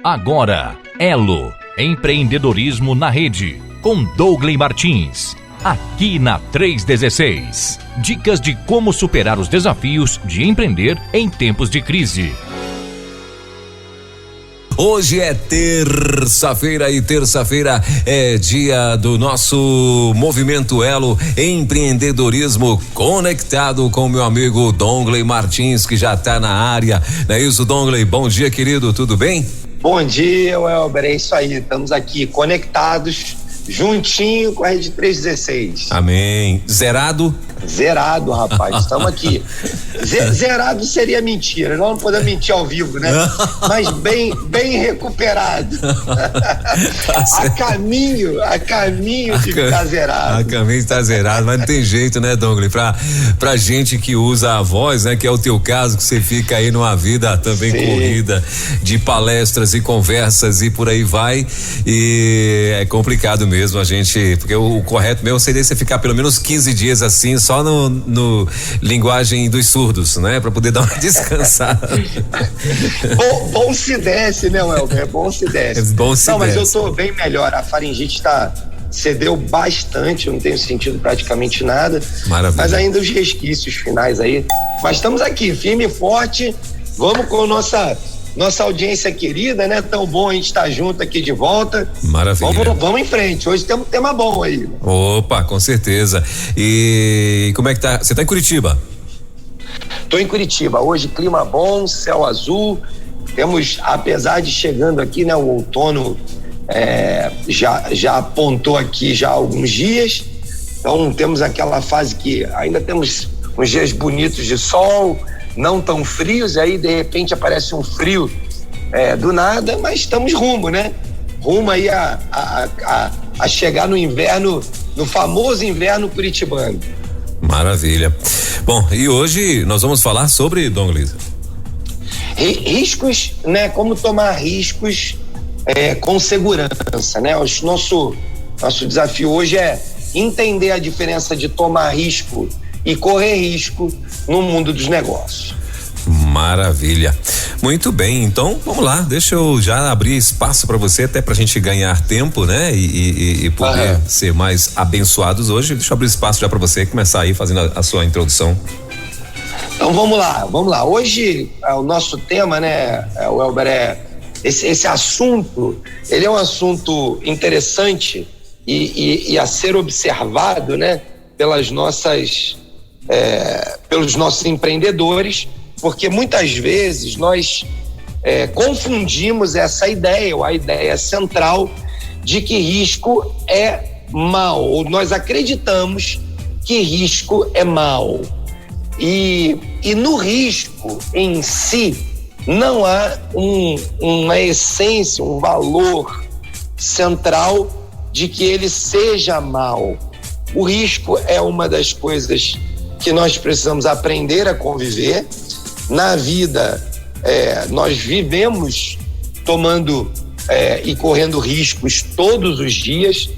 Agora, Elo, empreendedorismo na rede, com Douglas Martins, aqui na 316. Dicas de como superar os desafios de empreender em tempos de crise. Hoje é terça-feira e terça-feira é dia do nosso Movimento Elo Empreendedorismo Conectado com meu amigo Douglas Martins, que já tá na área. Não é isso, Douglas? Bom dia, querido, tudo bem? Bom dia, Welber, é isso aí, estamos aqui conectados, juntinho com a Rede 316. Amém. Zerado? Zerado, rapaz, estamos aqui. Zerado seria mentira, nós não podemos mentir ao vivo, né? Mas bem recuperado. a caminho de ficar zerado. A caminho de estar zerado, mas não tem jeito, né, Douglas? Pra gente que usa a voz, né, que é o teu caso, que você fica aí numa vida também corrida de palestras e conversas e por aí vai, e é complicado mesmo a gente, porque o correto mesmo seria você ficar pelo menos 15 dias assim, só no linguagem dos surdos, né? Pra poder dar uma descansada. bom se desce, né, Welber? Bom se desce. Não, mas eu tô bem melhor. A faringite cedeu bastante, eu não tenho sentido praticamente nada. Maravilha. Mas ainda os resquícios finais aí. Mas estamos aqui, firme e forte. Vamos com nossa audiência querida, né? Tão bom a gente estar junto aqui de volta. Maravilha. Vamos em frente. Hoje temos um tema bom aí. Opa, com certeza. E como é que tá? Você tá em Curitiba? Tô em Curitiba. Hoje clima bom, céu azul. Temos, apesar de chegando aqui, né? O outono já apontou aqui já há alguns dias. Então temos aquela fase que ainda temos uns dias bonitos de sol, não tão frios, aí de repente aparece um frio do nada, mas estamos rumo, né? Rumo aí a chegar no inverno, no famoso inverno curitibano. Maravilha. Bom, e hoje nós vamos falar sobre, Douglas, riscos, né? Como tomar riscos com segurança, né? Nosso desafio hoje é entender a diferença de tomar risco e correr risco no mundo dos negócios. Maravilha. Muito bem, então vamos lá, deixa eu já abrir espaço para você, até pra gente ganhar tempo, né? E poder ser mais abençoados hoje. Deixa eu abrir espaço já para você começar aí fazendo a sua introdução. Então vamos lá. Hoje o nosso tema, né, Welber, esse assunto, ele é um assunto interessante e a ser observado, né, pelos nossos empreendedores, porque muitas vezes nós confundimos essa ideia, ou a ideia central de que risco é mal, ou nós acreditamos que risco é mal. E no risco em si não há uma essência, um valor central de que ele seja mal. O risco é uma das coisas que nós precisamos aprender a conviver. Na vida, nós vivemos tomando e correndo riscos todos os dias.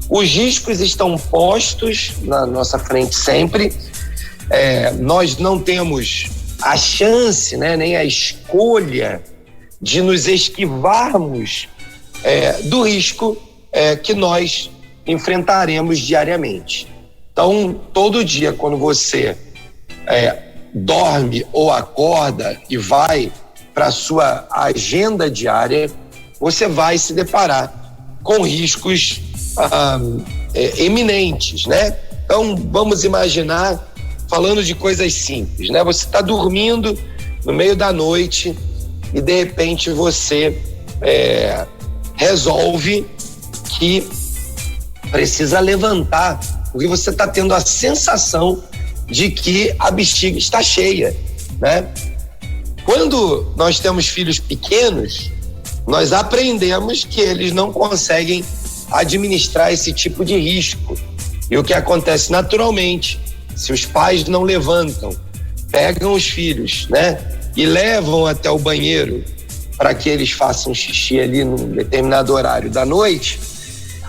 Os riscos estão postos na nossa frente sempre. Nós não temos a chance, né, nem a escolha de nos esquivarmos do risco que nós enfrentaremos diariamente. Então, todo dia, quando você dorme ou acorda e vai para a sua agenda diária, você vai se deparar com riscos eminentes, né? Então, vamos imaginar, falando de coisas simples, né? Você está dormindo no meio da noite e, de repente, você resolve que precisa levantar, porque você está tendo a sensação de que a bexiga está cheia, né? Quando nós temos filhos pequenos, nós aprendemos que eles não conseguem administrar esse tipo de risco. E o que acontece naturalmente, se os pais não levantam, pegam os filhos, né, e levam até o banheiro para que eles façam xixi ali num determinado horário da noite,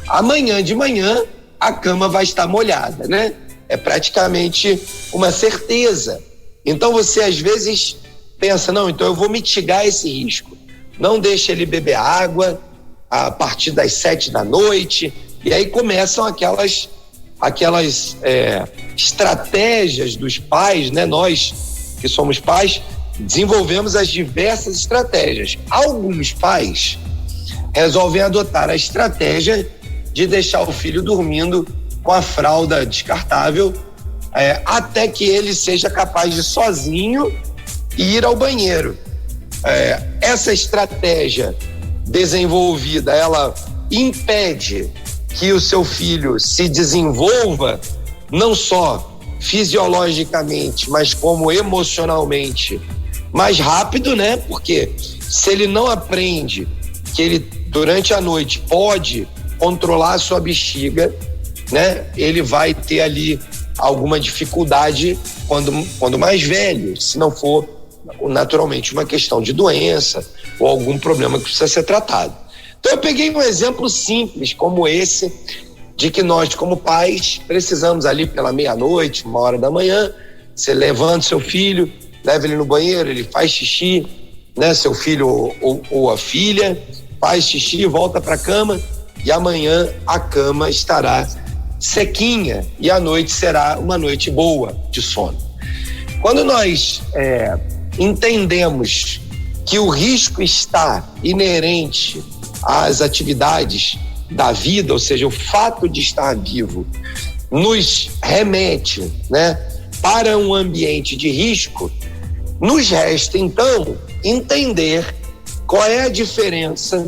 amanhã de manhã a cama vai estar molhada, né? É praticamente uma certeza. Então você às vezes pensa, não, então eu vou mitigar esse risco. Não deixa ele beber água a partir das 7 da noite, e aí começam aquelas estratégias dos pais, né? Nós que somos pais desenvolvemos as diversas estratégias. Alguns pais resolvem adotar a estratégia de deixar o filho dormindo com a fralda descartável até que ele seja capaz de sozinho ir ao banheiro. Essa estratégia desenvolvida, ela impede que o seu filho se desenvolva não só fisiologicamente, mas como emocionalmente mais rápido, né? Porque se ele não aprende que ele durante a noite pode controlar a sua bexiga, né? Ele vai ter ali alguma dificuldade quando mais velho, se não for naturalmente uma questão de doença ou algum problema que precisa ser tratado. Então eu peguei um exemplo simples como esse, de que nós como pais precisamos ali pela meia-noite, 1h da manhã, você levanta seu filho, leva ele no banheiro, ele faz xixi, né? Seu filho ou a filha faz xixi, volta para a cama e amanhã a cama estará sequinha e a noite será uma noite boa de sono. Quando nós entendemos que o risco está inerente às atividades da vida, ou seja, o fato de estar vivo nos remete, né, para um ambiente de risco, nos resta então entender qual é a diferença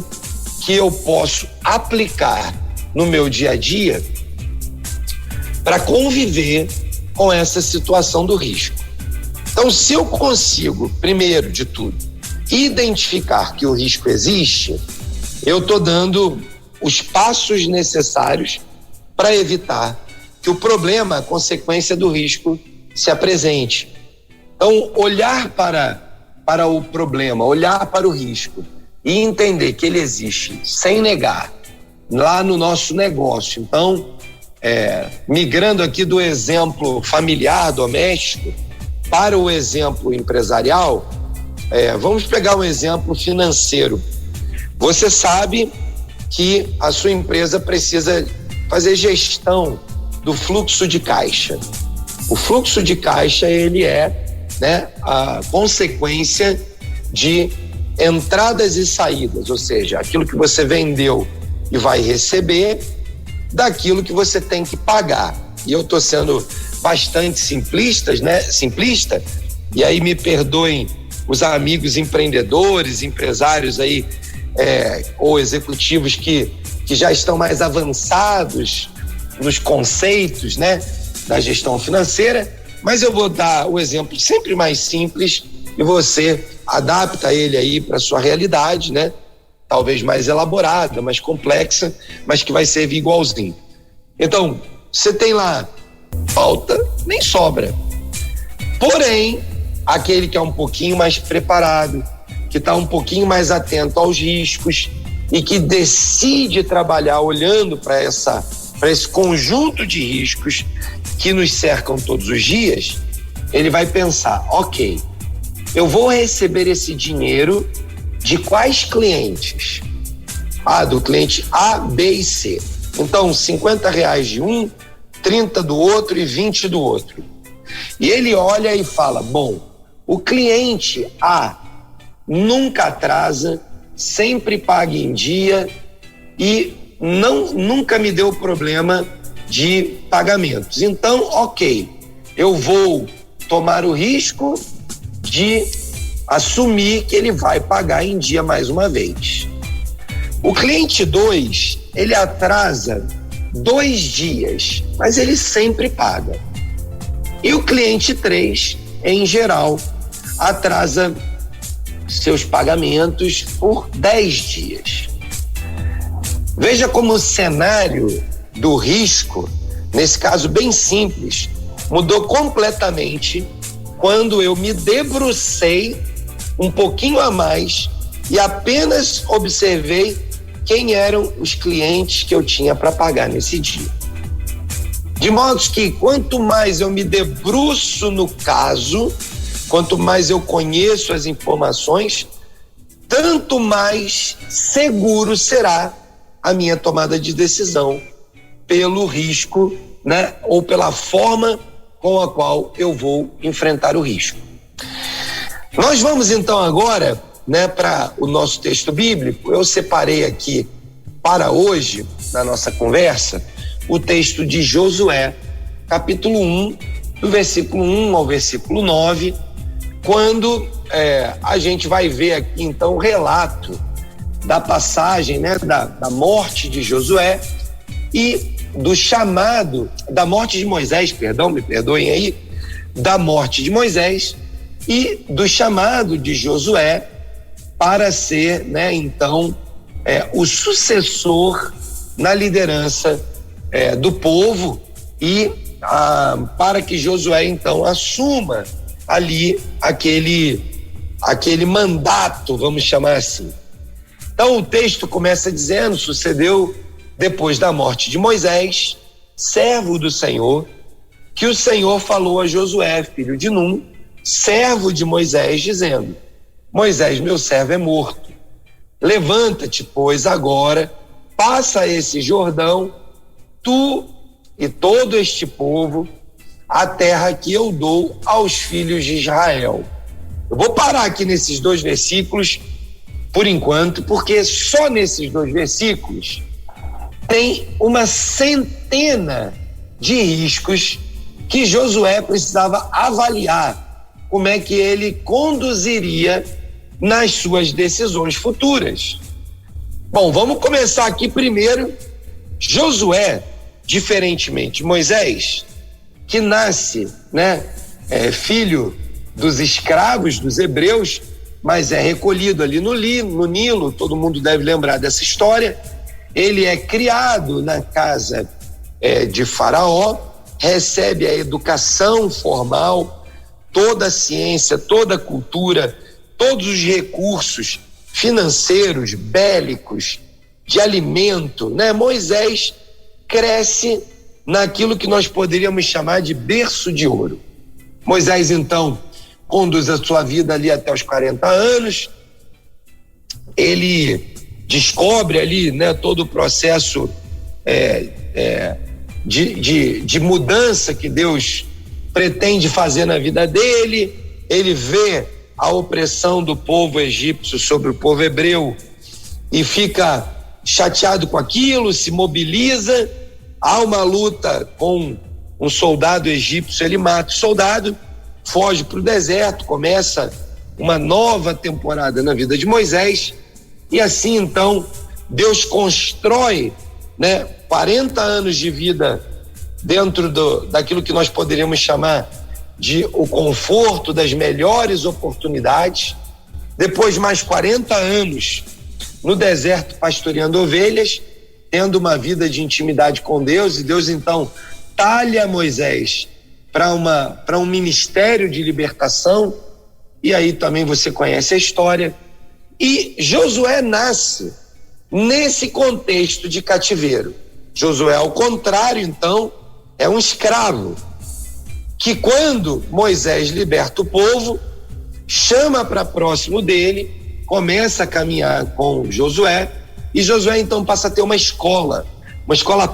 que eu posso aplicar no meu dia a dia para conviver com essa situação do risco. Então, se eu consigo, primeiro de tudo, identificar que o risco existe, eu estou dando os passos necessários para evitar que o problema, a consequência do risco, se apresente. Então, olhar para o problema, olhar para o risco e entender que ele existe sem negar lá no nosso negócio. Então, migrando aqui do exemplo familiar, doméstico, para o exemplo empresarial, vamos pegar um exemplo financeiro. Você sabe que a sua empresa precisa fazer gestão do fluxo de caixa. O fluxo de caixa, ele é, né, a consequência de entradas e saídas, ou seja, aquilo que você vendeu e vai receber daquilo que você tem que pagar. E eu estou sendo bastante simplista, e aí me perdoem os amigos empreendedores, empresários aí, ou executivos que já estão mais avançados nos conceitos, né, da gestão financeira, mas eu vou dar o exemplo sempre mais simples e você adapta ele aí para sua realidade, né, talvez mais elaborada, mais complexa, mas que vai servir igualzinho. Então, você tem lá, falta nem sobra. Porém, aquele que é um pouquinho mais preparado, que está um pouquinho mais atento aos riscos e que decide trabalhar olhando para esse conjunto de riscos que nos cercam todos os dias, ele vai pensar, ok, eu vou receber esse dinheiro de quais clientes? Do cliente A, B e C. Então, R$50 de um, 30 do outro e 20 do outro. E ele olha e fala, bom, o cliente A nunca atrasa, sempre paga em dia e nunca me deu problema de pagamentos. Então, ok, eu vou tomar o risco de assumir que ele vai pagar em dia mais uma vez. O cliente 2, ele atrasa 2 dias, mas ele sempre paga. E o cliente 3, em geral, atrasa seus pagamentos por 10 dias. Veja como o cenário do risco, nesse caso bem simples, mudou completamente quando eu me debrucei um pouquinho a mais e apenas observei quem eram os clientes que eu tinha para pagar nesse dia. De modo que quanto mais eu me debruço no caso, quanto mais eu conheço as informações, tanto mais seguro será a minha tomada de decisão pelo risco, né? Ou pela forma com a qual eu vou enfrentar o risco. Nós vamos então agora, né, para o nosso texto bíblico. Eu separei aqui para hoje, na nossa conversa, o texto de Josué, capítulo 1, do versículo 1 ao versículo 9, quando a gente vai ver aqui então o relato da passagem, né, da morte de Josué e do chamado, da morte de Moisés, perdão, me perdoem aí, da morte de Moisés e do chamado de Josué para ser, né, então, o sucessor na liderança do povo e para que Josué então assuma ali aquele mandato, vamos chamar assim. Então o texto começa dizendo: sucedeu depois da morte de Moisés, servo do Senhor, que o Senhor falou a Josué, filho de Num, servo de Moisés, dizendo: Moisés, meu servo, é morto. Levanta-te, pois, agora, passa esse Jordão, tu e todo este povo, a terra que eu dou aos filhos de Israel. Eu vou parar aqui nesses 2 versículos por enquanto, porque só nesses 2 versículos tem uma centena de riscos que Josué precisava avaliar como é que ele conduziria nas suas decisões futuras. Bom, vamos começar aqui primeiro. Josué, diferentemente de Moisés, que nasce, né, filho dos escravos, dos hebreus, mas é recolhido ali no Nilo, todo mundo deve lembrar dessa história. Ele é criado na casa de Faraó, recebe a educação formal, toda a ciência, toda a cultura, todos os recursos financeiros, bélicos, de alimento, né? Moisés cresce naquilo que nós poderíamos chamar de berço de ouro. Moisés, então, conduz a sua vida ali até os 40 anos, ele descobre ali, né, todo o processo de mudança que Deus pretende fazer na vida dele. Ele vê a opressão do povo egípcio sobre o povo hebreu e fica chateado com aquilo, se mobiliza. Há uma luta com um soldado egípcio, ele mata o soldado, foge para o deserto, começa uma nova temporada na vida de Moisés, e assim então Deus constrói, né, 40 anos de vida dentro daquilo que nós poderíamos chamar de o conforto das melhores oportunidades. Depois mais 40 anos no deserto pastoreando ovelhas, tendo uma vida de intimidade com Deus, e Deus então talha Moisés para um ministério de libertação, e aí também você conhece a história. E Josué nasce nesse contexto de cativeiro. Josué, ao contrário, então, é um escravo que, quando Moisés liberta o povo, chama para próximo dele, começa a caminhar com Josué, e Josué então passa a ter uma escola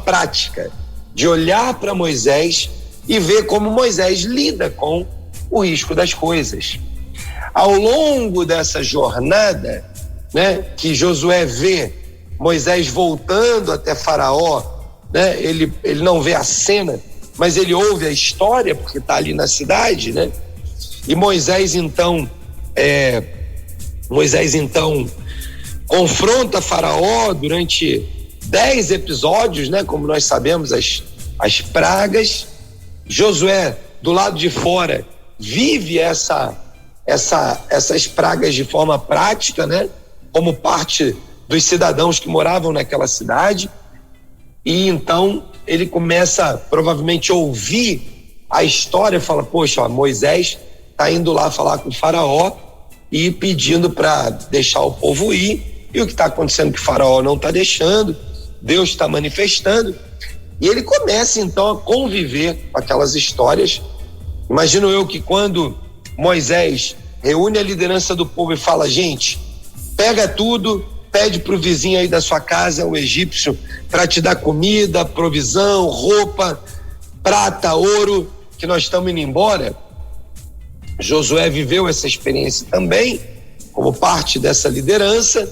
prática, de olhar para Moisés e ver como Moisés lida com o risco das coisas. Ao longo dessa jornada, né, que Josué vê Moisés voltando até Faraó, né, ele não vê a cena, mas ele ouve a história, porque está ali na cidade, né? E Moisés então confronta Faraó durante 10 episódios, né? Como nós sabemos, as pragas. Josué, do lado de fora, vive essas pragas de forma prática, né? Como parte dos cidadãos que moravam naquela cidade. E então ele começa provavelmente a ouvir a história e fala: poxa, ó, Moisés está indo lá falar com o Faraó e pedindo para deixar o povo ir, e o que está acontecendo é que o Faraó não está deixando, Deus está manifestando. E ele começa então a conviver com aquelas histórias. Imagino eu que quando Moisés reúne a liderança do povo e fala: gente, pega tudo, pede pro vizinho aí da sua casa, o egípcio, para te dar comida, provisão, roupa, prata, ouro, que nós estamos indo embora. Josué viveu essa experiência também, como parte dessa liderança,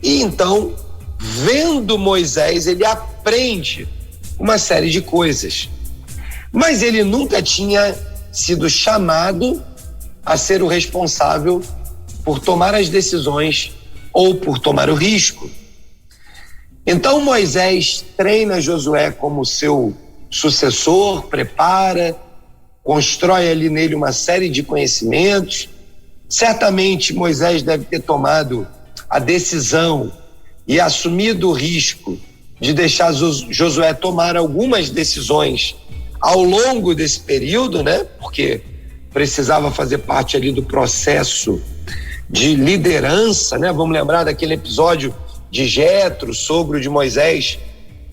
e então, vendo Moisés, ele aprende uma série de coisas. Mas ele nunca tinha sido chamado a ser o responsável por tomar as decisões ou por tomar o risco. Então Moisés treina Josué como seu sucessor, prepara, constrói ali nele uma série de conhecimentos. Certamente Moisés deve ter tomado a decisão e assumido o risco de deixar Josué tomar algumas decisões ao longo desse período, né? Porque precisava fazer parte ali do processo de liderança, né? Vamos lembrar daquele episódio de Jetro, sogro de Moisés,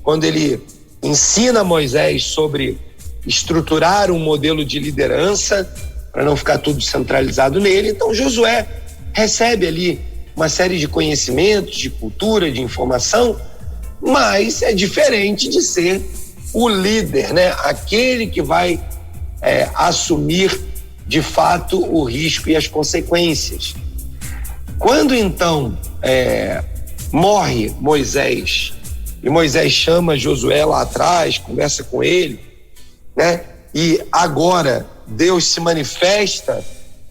quando ele ensina Moisés sobre estruturar um modelo de liderança para não ficar tudo centralizado nele. Então Josué recebe ali uma série de conhecimentos, de cultura, de informação, mas é diferente de ser o líder, né? Aquele que vai assumir de fato o risco e as consequências. Quando então morre Moisés, e Moisés chama Josué lá atrás, conversa com ele, né? E agora Deus se manifesta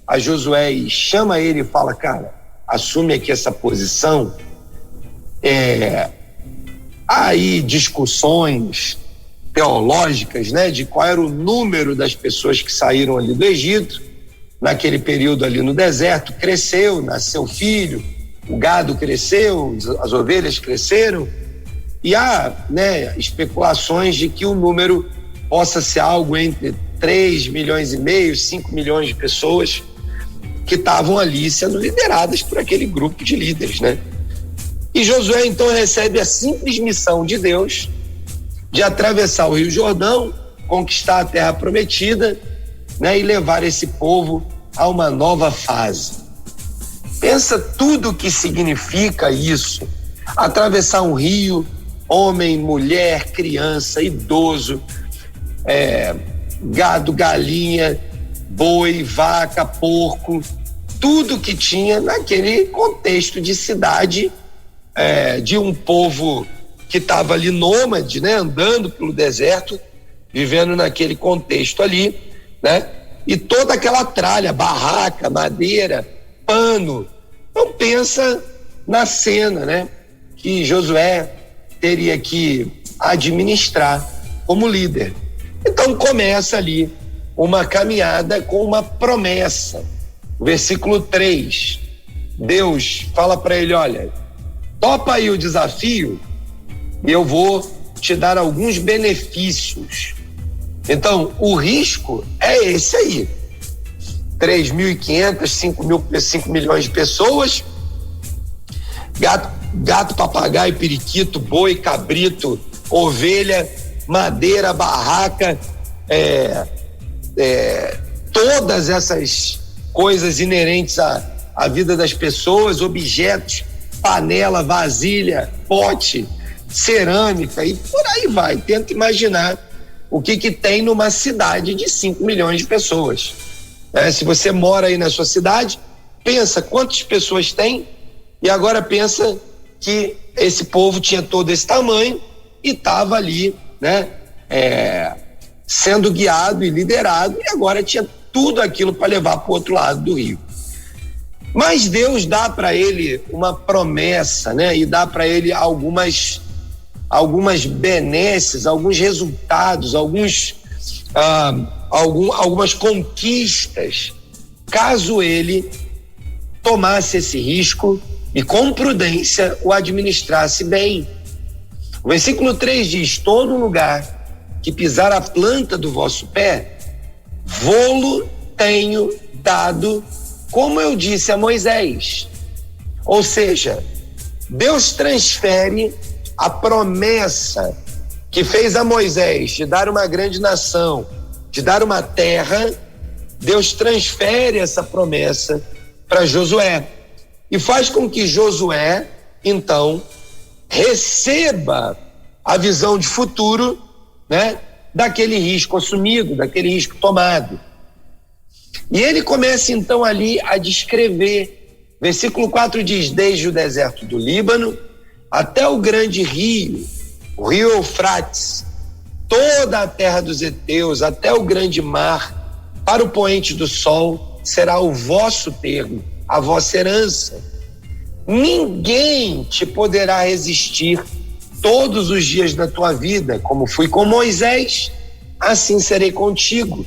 a Josué e chama ele e fala: cara, assume aqui essa posição. Há aí discussões teológicas, né, de qual era o número das pessoas que saíram ali do Egito naquele período ali no deserto. Cresceu, nasceu filho, o gado cresceu, as ovelhas cresceram, e há, né, especulações de que o número possa ser algo entre 3,5 milhões, 5 milhões de pessoas que estavam ali sendo lideradas por aquele grupo de líderes, né? E Josué então recebe a simples missão de Deus de atravessar o Rio Jordão, conquistar a terra prometida, né, e levar esse povo a uma nova fase. Pensa tudo o que significa isso: atravessar um rio, homem, mulher, criança, idoso, gado, galinha, boi, vaca, porco, tudo que tinha naquele contexto de cidade, de um povo que estava ali nômade, né, andando pelo deserto, vivendo naquele contexto ali, né? E toda aquela tralha, barraca, madeira, pano. Então pensa na cena, né, que Josué teria que administrar como líder. Então começa ali uma caminhada com uma promessa. Versículo 3, Deus fala para ele: olha, topa aí o desafio e eu vou te dar alguns benefícios. Então, o risco é esse aí: 3.500, 5 milhões de pessoas, gato, papagaio, periquito, boi, cabrito, ovelha, madeira, barraca, todas essas coisas inerentes à vida das pessoas, objetos, panela, vasilha, pote, cerâmica e por aí vai. Tenta imaginar o que tem numa cidade de 5 milhões de pessoas. Se você mora aí na sua cidade, pensa quantas pessoas tem, e agora pensa que esse povo tinha todo esse tamanho e estava ali, né, sendo guiado e liderado, e agora tinha tudo aquilo para levar para o outro lado do rio. Mas Deus dá para ele uma promessa, né, e dá para ele algumas benesses, alguns resultados, algumas conquistas, caso ele tomasse esse risco e com prudência o administrasse bem. O versículo 3 diz: todo lugar que pisar a planta do vosso pé, vô-lo tenho dado, como eu disse a Moisés. Ou seja, Deus transfere a promessa que fez a Moisés de dar uma grande nação, de dar uma terra, Deus transfere essa promessa para Josué e faz com que Josué, então, receba a visão de futuro, né, daquele risco assumido, daquele risco tomado. E ele começa então ali a descrever. Versículo 4 diz: desde o deserto do Líbano até o grande rio, o rio Eufrates, toda a terra dos heteus, até o grande mar, para o poente do sol, será o vosso termo, a vossa herança. Ninguém te poderá resistir todos os dias da tua vida. Como fui com Moisés, assim serei contigo.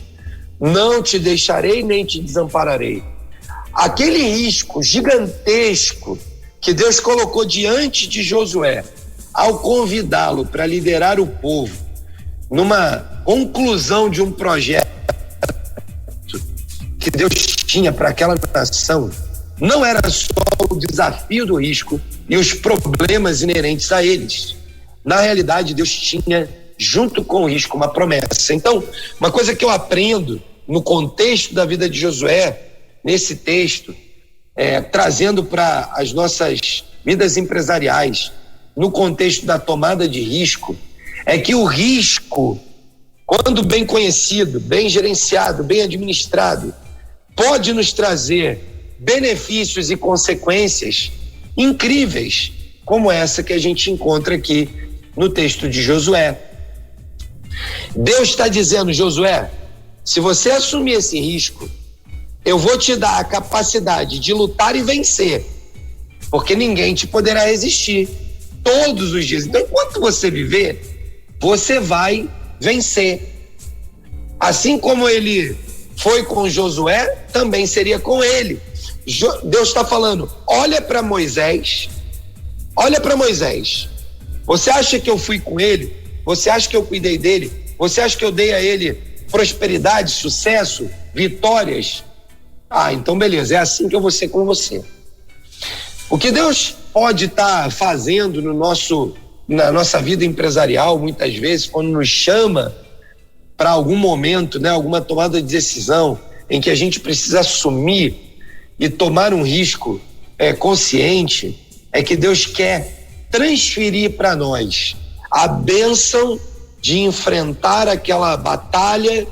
Não te deixarei nem te desampararei. Aquele risco gigantesco que Deus colocou diante de Josué, ao convidá-lo para liderar o povo numa conclusão de um projeto que Deus tinha para aquela nação, não era só o desafio do risco e os problemas inerentes a eles. Na realidade, Deus tinha, junto com o risco, uma promessa. Então, uma coisa que eu aprendo no contexto da vida de Josué, nesse texto, trazendo para as nossas vidas empresariais, no contexto da tomada de risco, é que o risco, quando bem conhecido, bem gerenciado, bem administrado, pode nos trazer benefícios e consequências incríveis, como essa que a gente encontra aqui no texto de Josué. Deus está dizendo: Josué, se você assumir esse risco, eu vou te dar a capacidade de lutar e vencer, porque ninguém te poderá resistir todos os dias. Então, enquanto você viver, você vai vencer. Assim como ele foi com Josué, também seria com ele. Deus está falando: olha para Moisés, você acha que eu fui com ele? Você acha que eu cuidei dele? Você acha que eu dei a ele prosperidade, sucesso, vitórias? Então beleza, é assim que eu vou ser com você. O que Deus pode estar fazendo na nossa vida empresarial, muitas vezes, quando nos chama para algum momento, né, alguma tomada de decisão em que a gente precisa assumir e tomar um risco consciente, é que Deus quer transferir para nós a bênção de enfrentar aquela batalha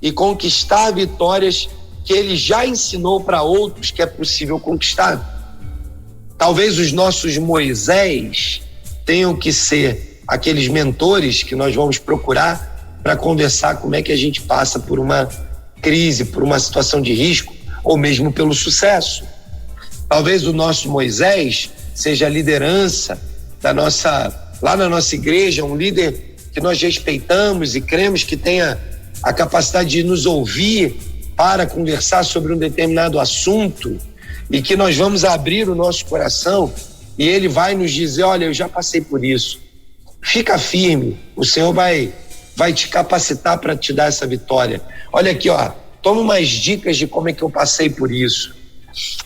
e conquistar vitórias que Ele já ensinou para outros que é possível conquistar. Talvez os nossos Moisés tenham que ser aqueles mentores que nós vamos procurar para conversar como é que a gente passa por uma crise, por uma situação de risco, ou mesmo pelo sucesso. Talvez o nosso Moisés seja a liderança lá na nossa igreja, um líder que nós respeitamos e cremos que tenha a capacidade de nos ouvir para conversar sobre um determinado assunto, e que nós vamos abrir o nosso coração e ele vai nos dizer: olha, eu já passei por isso, fica firme, o Senhor vai te capacitar para te dar essa vitória. Olha aqui, toma umas dicas de como é que eu passei por isso.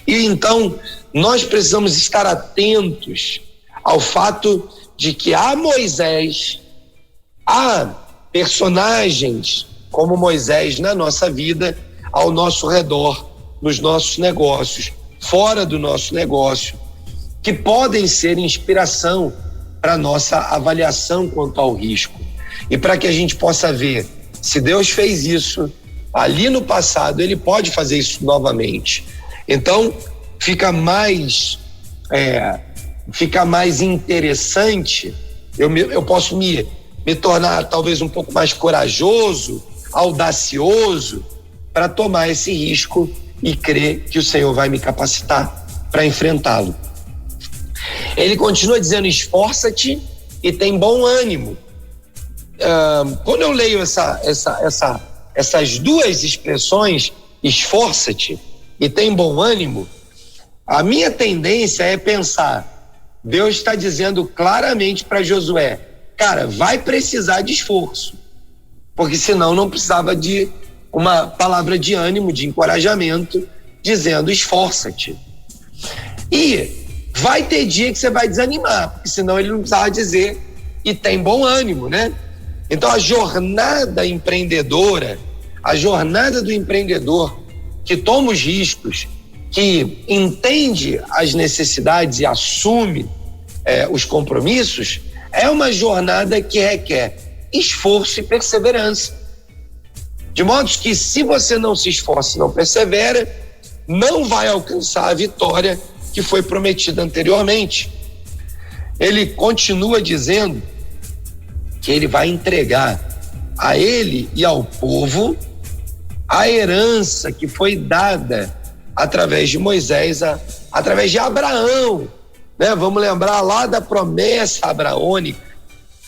E então nós precisamos estar atentos ao fato de que há Moisés, há personagens como Moisés na nossa vida, ao nosso redor, nos nossos negócios, fora do nosso negócio, que podem ser inspiração para nossa avaliação quanto ao risco. E para que a gente possa ver, se Deus fez isso ali no passado, Ele pode fazer isso novamente. Então, fica mais interessante, eu posso me tornar talvez um pouco mais corajoso, audacioso, para tomar esse risco e crer que o Senhor vai me capacitar para enfrentá-lo. Ele continua dizendo: esforça-te e tem bom ânimo. Quando eu leio essas duas expressões, esforça-te e tem bom ânimo, a minha tendência é pensar: Deus está dizendo claramente para Josué, cara, vai precisar de esforço, porque senão não precisava de uma palavra de ânimo, de encorajamento, dizendo: esforça-te. E vai ter dia que você vai desanimar, porque senão ele não precisava dizer e tem bom ânimo, né? Então a jornada empreendedora, A jornada do empreendedor que toma os riscos, que entende as necessidades e assume os compromissos, é uma jornada que requer esforço e perseverança. De modo que, se você não se esforça e não persevera, não vai alcançar a vitória que foi prometida anteriormente. Ele continua dizendo que ele vai entregar a ele e ao povo a herança que foi dada através de Moisés, através de Abraão, né? Vamos lembrar lá da promessa abraônica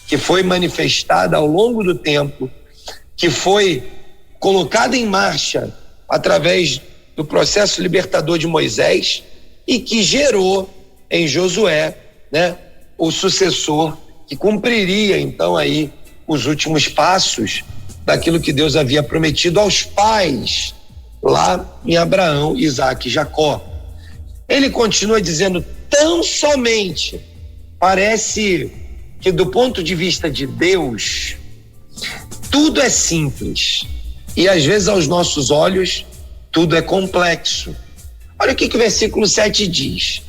que foi manifestada ao longo do tempo, que foi colocada em marcha através do processo libertador de Moisés e que gerou em Josué, né, o sucessor que cumpriria então aí os últimos passos daquilo que Deus havia prometido aos pais lá em Abraão, Isaque e Jacó. Ele continua dizendo: tão somente parece que, do ponto de vista de Deus, tudo é simples e às vezes aos nossos olhos tudo é complexo. Olha o que o versículo 7 diz: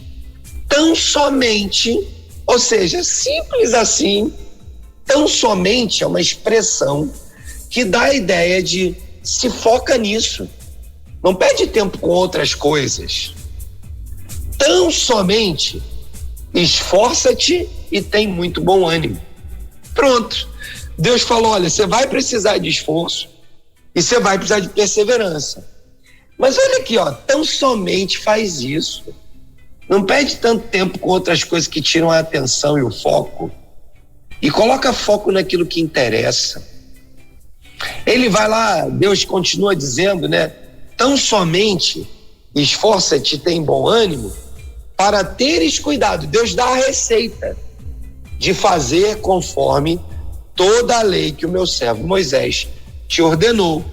tão somente, ou seja, simples assim. Tão somente é uma expressão que dá a ideia de se foca nisso, não perde tempo com outras coisas. Tão somente esforça-te e tem muito bom ânimo. Pronto, Deus falou: olha, você vai precisar de esforço e você vai precisar de perseverança, mas olha aqui, ó, tão somente faz isso, não perde tanto tempo com outras coisas que tiram a atenção e o foco, e coloca foco naquilo que interessa. Ele vai lá, Deus continua dizendo, né? Tão somente esforça-te e tem bom ânimo para teres cuidado. Deus dá a receita de fazer conforme toda a lei que o meu servo Moisés te ordenou.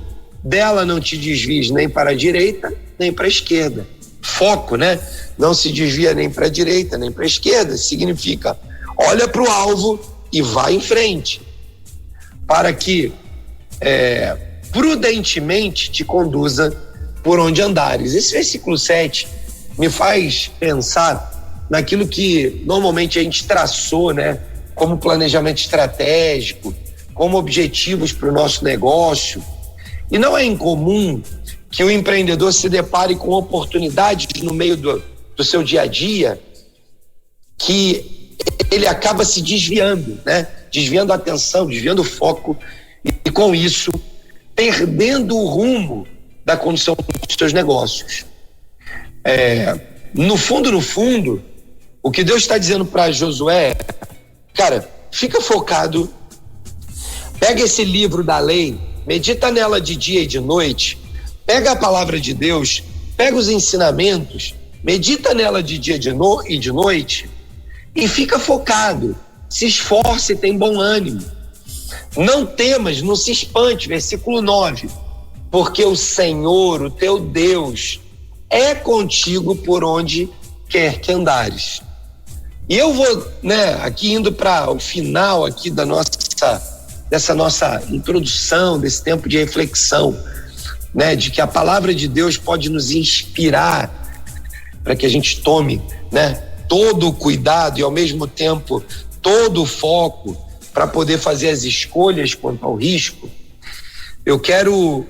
Dela não te desvies nem para a direita, nem para a esquerda. Foco, né? Não se desvia nem para a direita, nem para a esquerda. Significa, olha para o alvo e vai em frente, para que prudentemente te conduza por onde andares. Esse versículo 7 me faz pensar naquilo que normalmente a gente traçou, né, como planejamento estratégico, como objetivos para o nosso negócio. E não é incomum que o empreendedor se depare com oportunidades no meio do seu dia a dia, que ele acaba se desviando, né? Desviando a atenção, desviando o foco e com isso perdendo o rumo da condução dos seus negócios. No fundo, o que Deus está dizendo para Josué, cara, fica focado, pega esse livro da lei, medita nela de dia e de noite, pega a palavra de Deus, pega os ensinamentos, medita nela de dia e de noite e fica focado, se esforce e tem bom ânimo. Não temas, não se espante, versículo 9, porque o Senhor, o teu Deus, é contigo por onde quer que andares. E eu vou, né, aqui indo para o final aqui dessa nossa introdução, desse tempo de reflexão, né, de que a palavra de Deus pode nos inspirar para que a gente tome, né, todo o cuidado e ao mesmo tempo todo o foco para poder fazer as escolhas quanto ao risco. Eu quero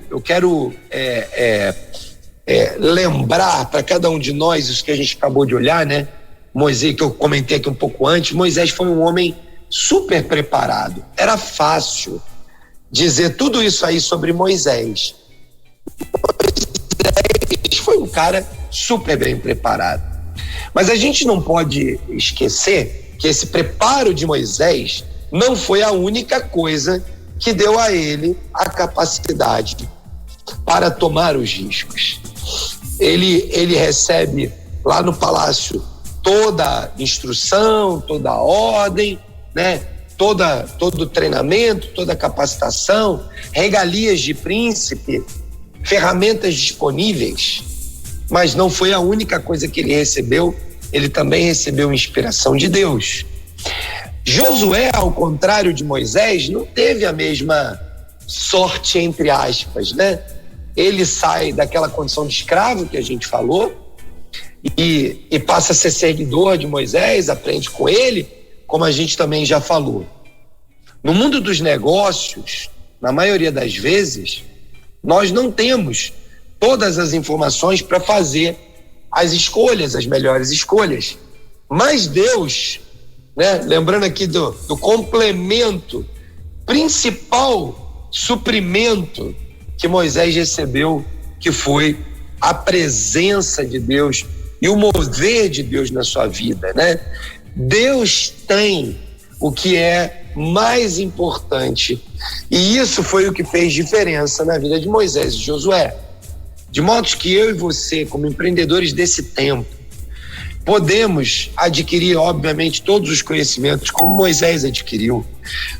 lembrar para cada um de nós isso que a gente acabou de olhar, né? Moisés, que eu comentei aqui um pouco antes, Moisés foi um homem super preparado. Era fácil dizer tudo isso aí sobre Moisés. Moisés foi um cara super bem preparado. Mas a gente não pode esquecer que esse preparo de Moisés não foi a única coisa que deu a ele a capacidade para tomar os riscos. Ele recebe lá no palácio toda a instrução, toda a ordem, né? Todo o treinamento, toda a capacitação, regalias de príncipe, ferramentas disponíveis, mas não foi a única coisa que ele recebeu. Ele também recebeu inspiração de Deus. Josué, ao contrário de Moisés, não teve a mesma sorte, entre aspas, né? Ele sai daquela condição de escravo que a gente falou e passa a ser seguidor de Moisés, aprende com ele, como a gente também já falou. No mundo dos negócios, na maioria das vezes, nós não temos todas as informações para fazer as escolhas, as melhores escolhas. Mas Deus, né, lembrando aqui do complemento, principal suprimento que Moisés recebeu, que foi a presença de Deus e o mover de Deus na sua vida, né? Deus tem o que é mais importante, e isso foi o que fez diferença na vida de Moisés e Josué. De modo que eu e você, como empreendedores desse tempo, podemos adquirir, obviamente, todos os conhecimentos como Moisés adquiriu,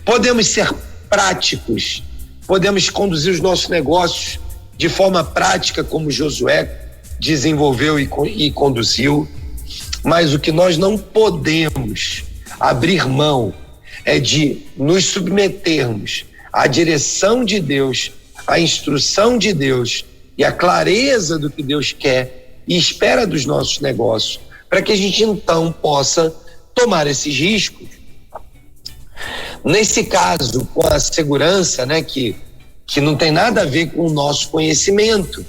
podemos ser práticos, podemos conduzir os nossos negócios de forma prática como Josué desenvolveu e conduziu, mas o que nós não podemos abrir mão é de nos submetermos à direção de Deus, à instrução de Deus e à clareza do que Deus quer e espera dos nossos negócios, para que a gente então possa tomar esses riscos. Nesse caso, com a segurança, né, que não tem nada a ver com o nosso conhecimento.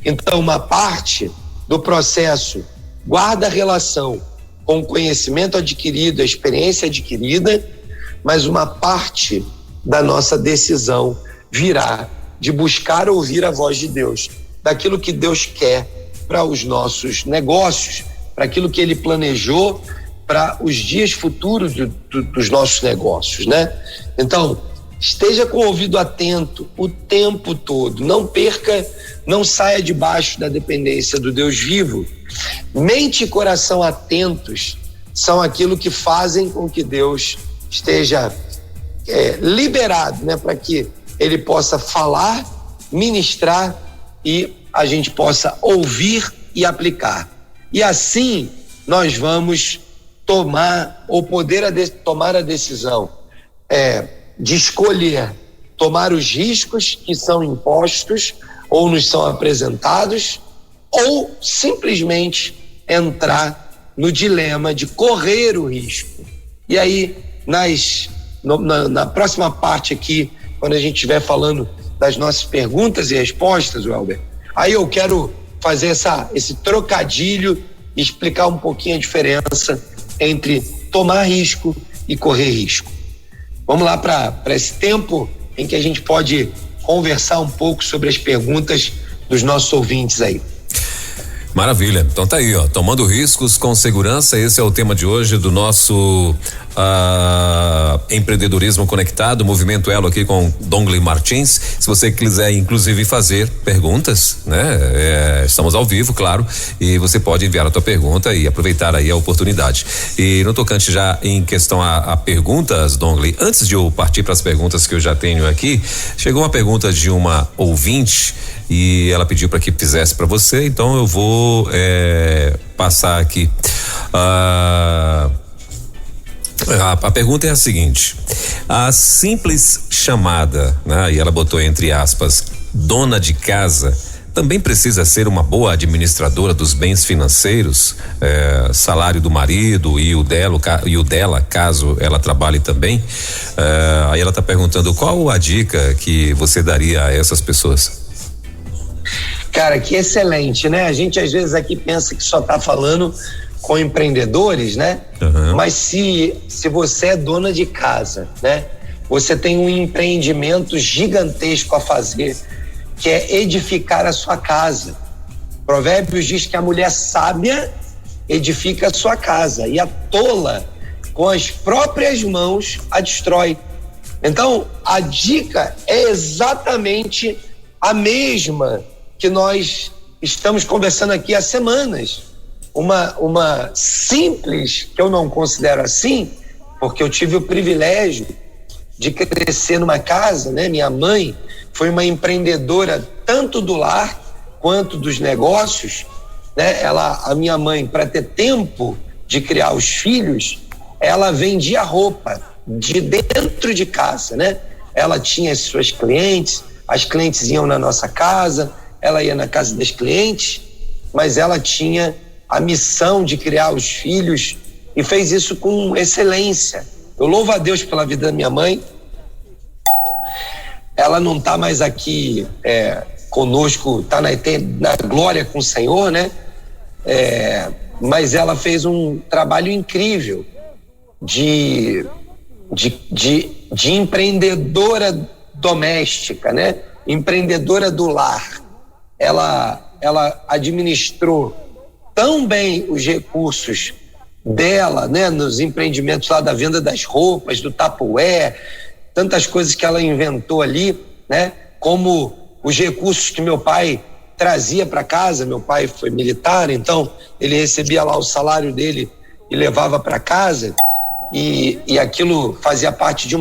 Então, uma parte do processo guarda relação com o conhecimento adquirido, a experiência adquirida, mas uma parte da nossa decisão virá de buscar ouvir a voz de Deus, daquilo que Deus quer para os nossos negócios, para aquilo que Ele planejou para os dias futuros dos nossos negócios, né? Então, esteja com o ouvido atento o tempo todo, não perca, não saia debaixo da dependência do Deus vivo. Mente e coração atentos são aquilo que fazem com que Deus esteja liberado, né, para que Ele possa falar, ministrar e a gente possa ouvir e aplicar. E assim nós vamos tomar ou poder tomar a decisão de escolher tomar os riscos que são impostos ou nos são apresentados, ou simplesmente entrar no dilema de correr o risco. E aí, na próxima parte aqui, quando a gente estiver falando das nossas perguntas e respostas, Welber, aí eu quero fazer esse trocadilho e explicar um pouquinho a diferença entre tomar risco e correr risco. Vamos lá para esse tempo em que a gente pode conversar um pouco sobre as perguntas dos nossos ouvintes aí. Maravilha, então tá aí, ó, tomando riscos com segurança, esse é o tema de hoje do nosso empreendedorismo conectado, movimento Elo aqui com Dongley Martins. Se você quiser inclusive fazer perguntas, né, estamos ao vivo, claro, e você pode enviar a tua pergunta e aproveitar aí a oportunidade. E no tocante já em questão a perguntas, Dongley, antes de eu partir para as perguntas que eu já tenho aqui, chegou uma pergunta de uma ouvinte e ela pediu para que fizesse para você, então eu vou passar aqui. A pergunta é a seguinte: a simples chamada, né, e ela botou entre aspas, dona de casa, também precisa ser uma boa administradora dos bens financeiros, salário do marido e o dela, caso ela trabalhe também. Aí ela está perguntando qual a dica que você daria a essas pessoas. Cara, que excelente, né? A gente às vezes aqui pensa que só está falando com empreendedores, né? Uhum. Mas se você é dona de casa, né? Você tem um empreendimento gigantesco a fazer, que é edificar a sua casa. Provérbios diz que a mulher sábia edifica a sua casa e a tola com as próprias mãos a destrói. Então, a dica é exatamente a mesma que nós estamos conversando aqui há semanas. Uma simples, que eu não considero assim, porque eu tive o privilégio de crescer numa casa, né? Minha mãe foi uma empreendedora tanto do lar quanto dos negócios, né? A minha mãe, para ter tempo de criar os filhos, ela vendia roupa de dentro de casa, né? ela tinha as suas clientes, as clientes iam na nossa casa, ela ia na casa das clientes, mas ela tinha a missão de criar os filhos e fez isso com excelência. Eu louvo a Deus pela vida da minha mãe. Ela não está mais aqui conosco, está na glória com o Senhor, né? Mas ela fez um trabalho incrível de empreendedora doméstica, né? Empreendedora do lar. Ela administrou tão bem os recursos dela, né? Nos empreendimentos lá da venda das roupas, do Tupperware, tantas coisas que ela inventou ali, né? Como os recursos que meu pai trazia para casa. Meu pai foi militar, então ele recebia lá o salário dele e levava para casa, e aquilo fazia parte de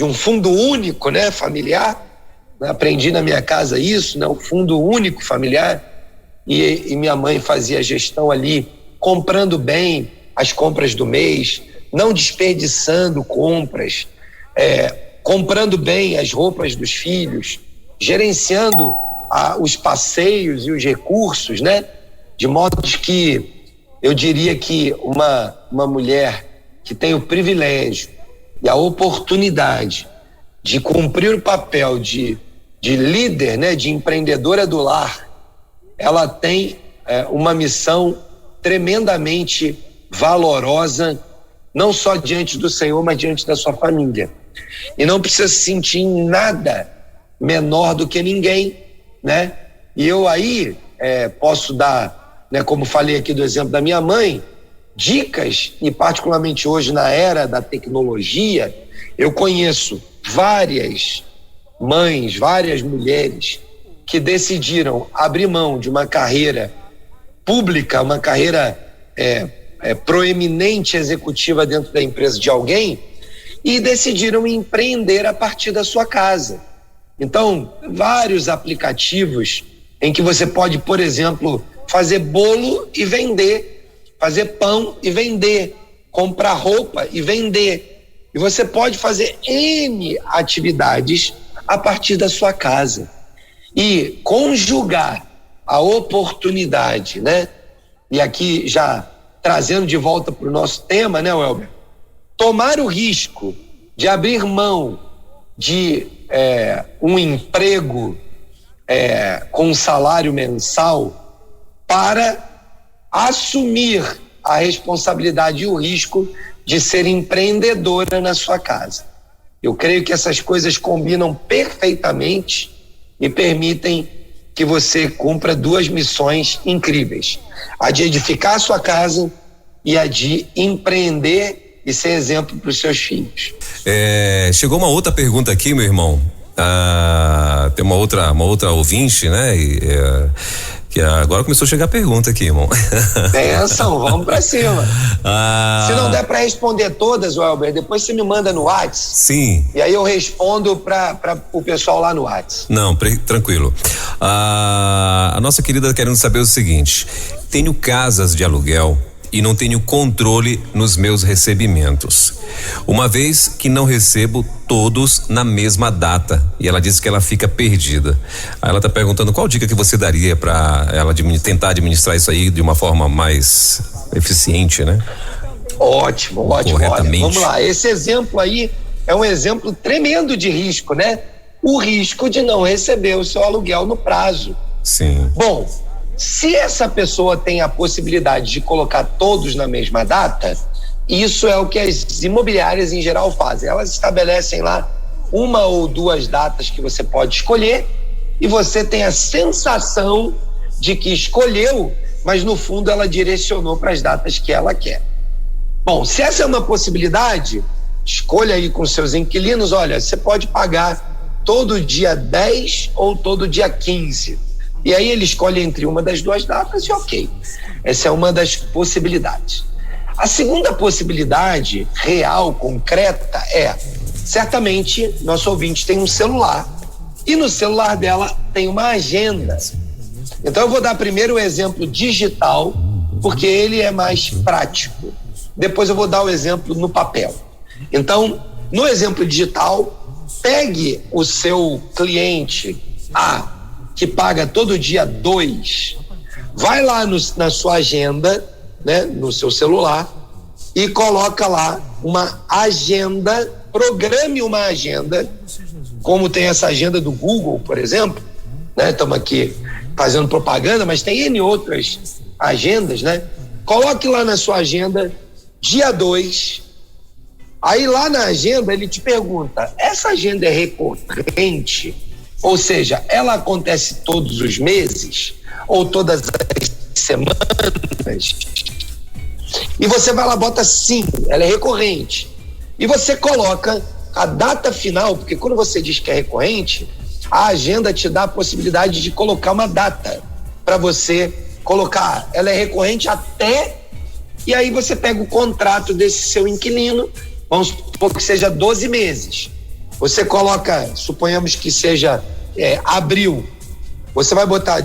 um fundo único, né, familiar. Aprendi na minha casa isso, né, o fundo único familiar, e minha mãe fazia gestão ali, comprando bem as compras do mês, não desperdiçando compras, comprando bem as roupas dos filhos, gerenciando os passeios e os recursos, né? De modo que eu diria que uma mulher que tem o privilégio e a oportunidade de cumprir o papel de líder, né? De empreendedora do lar, ela tem uma missão tremendamente valorosa, não só diante do Senhor, mas diante da sua família. E não precisa se sentir em nada menor do que ninguém, né? E eu aí posso dar, né, como falei aqui do exemplo da minha mãe, dicas, e particularmente hoje na era da tecnologia, eu conheço várias mães, várias mulheres que decidiram abrir mão de uma carreira pública, uma carreira proeminente executiva dentro da empresa de alguém, e decidiram empreender a partir da sua casa. Então, vários aplicativos em que você pode, por exemplo, fazer bolo e vender, fazer pão e vender, comprar roupa e vender. E você pode fazer N atividades a partir da sua casa. E conjugar a oportunidade, né? E aqui já trazendo de volta para o nosso tema, né, Welber? Tomar o risco de abrir mão de um emprego com um salário mensal para assumir a responsabilidade e o risco de ser empreendedora na sua casa. Eu creio que essas coisas combinam perfeitamente e permitem que você cumpra duas missões incríveis: a de edificar a sua casa e a de empreender e ser exemplo para os seus filhos. Chegou uma outra pergunta aqui, meu irmão. Tem uma outra ouvinte, né? Que agora começou a chegar a pergunta aqui, irmão. Atenção, vamos pra cima. Se não der pra responder todas, Welber, depois você me manda no WhatsApp. Sim. E aí eu respondo para o pessoal lá no WhatsApp. Não, tranquilo. A nossa querida tá querendo saber o seguinte: tenho casas de aluguel e não tenho controle nos meus recebimentos, uma vez que não recebo todos na mesma data, e ela disse que ela fica perdida. Aí ela tá perguntando qual dica que você daria para ela tentar administrar isso aí de uma forma mais eficiente, né? Ótimo. Corretamente. Olha, vamos lá, esse exemplo aí é um exemplo tremendo de risco, né? O risco de não receber o seu aluguel no prazo. Sim. Bom, se essa pessoa tem a possibilidade de colocar todos na mesma data, isso é o que as imobiliárias em geral fazem. Elas estabelecem lá uma ou duas datas que você pode escolher e você tem a sensação de que escolheu, mas no fundo ela direcionou para as datas que ela quer. Bom, se essa é uma possibilidade, escolha aí com seus inquilinos: olha, você pode pagar todo dia 10 ou todo dia 15. E aí ele escolhe entre uma das duas datas e ok. Essa é uma das possibilidades. A segunda possibilidade real, concreta, certamente nosso ouvinte tem um celular e no celular dela tem uma agenda. Então eu vou dar primeiro o exemplo digital, porque ele é mais prático. Depois eu vou dar o exemplo no papel. Então, no exemplo digital, pegue o seu cliente A, que paga todo dia 2, vai lá na sua agenda, né, no seu celular, e coloca lá uma agenda, programe uma agenda, como tem essa agenda do Google, por exemplo, né? Estamos aqui fazendo propaganda, mas tem N outras agendas, né? Coloque lá na sua agenda, dia 2, aí lá na agenda ele te pergunta, essa agenda é recorrente? Ou seja, ela acontece todos os meses? Ou todas as semanas? E você vai lá, bota sim, ela é recorrente. E você coloca a data final, porque quando você diz que é recorrente, a agenda te dá a possibilidade de colocar uma data para você colocar. Ela é recorrente até, e aí você pega o contrato desse seu inquilino, vamos supor que seja 12 meses. Você coloca, suponhamos que seja abril, você vai botar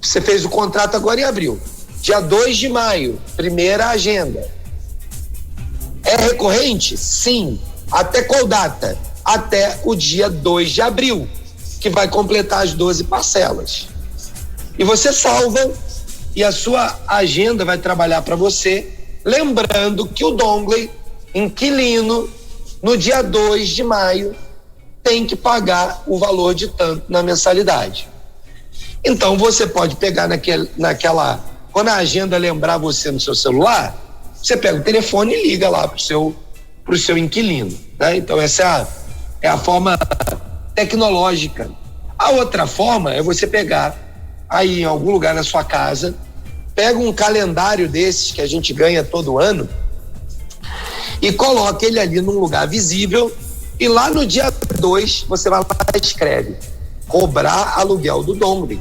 você fez o contrato agora em abril, dia 2 de maio, primeira agenda. É recorrente? Sim. Até qual data? Até o dia 2 de abril, que vai completar as 12 parcelas. E você salva e a sua agenda vai trabalhar para você, lembrando que o Dongley, inquilino, no dia 2 de maio, tem que pagar o valor de tanto na mensalidade. Então você pode pegar naquela, quando a agenda lembrar você no seu celular, você pega o telefone e liga lá pro seu inquilino, né? Então essa é a forma tecnológica. A outra forma é você pegar aí em algum lugar na sua casa, pega um calendário desses que a gente ganha todo ano e coloca ele ali num lugar visível, e lá no dia 2 você vai lá e escreve cobrar aluguel do Dongley.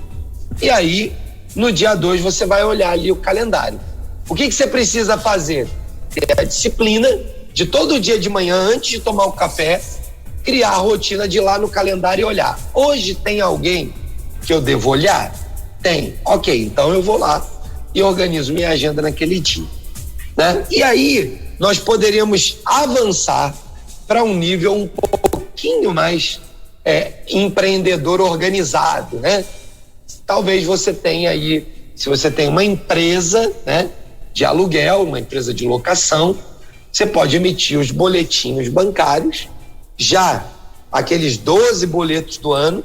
E aí no dia 2 você vai olhar ali o calendário. O que você precisa fazer? Ter a disciplina de todo dia de manhã, antes de tomar o café, criar a rotina de ir lá no calendário e olhar. Hoje tem alguém que eu devo olhar? Tem. Ok, então eu vou lá e organizo minha agenda naquele dia, né? E aí nós poderíamos avançar para um nível um pouquinho mais empreendedor organizado, né? Talvez você tenha aí, se você tem uma empresa, né, de aluguel, uma empresa de locação, você pode emitir os boletinhos bancários, já aqueles 12 boletos do ano,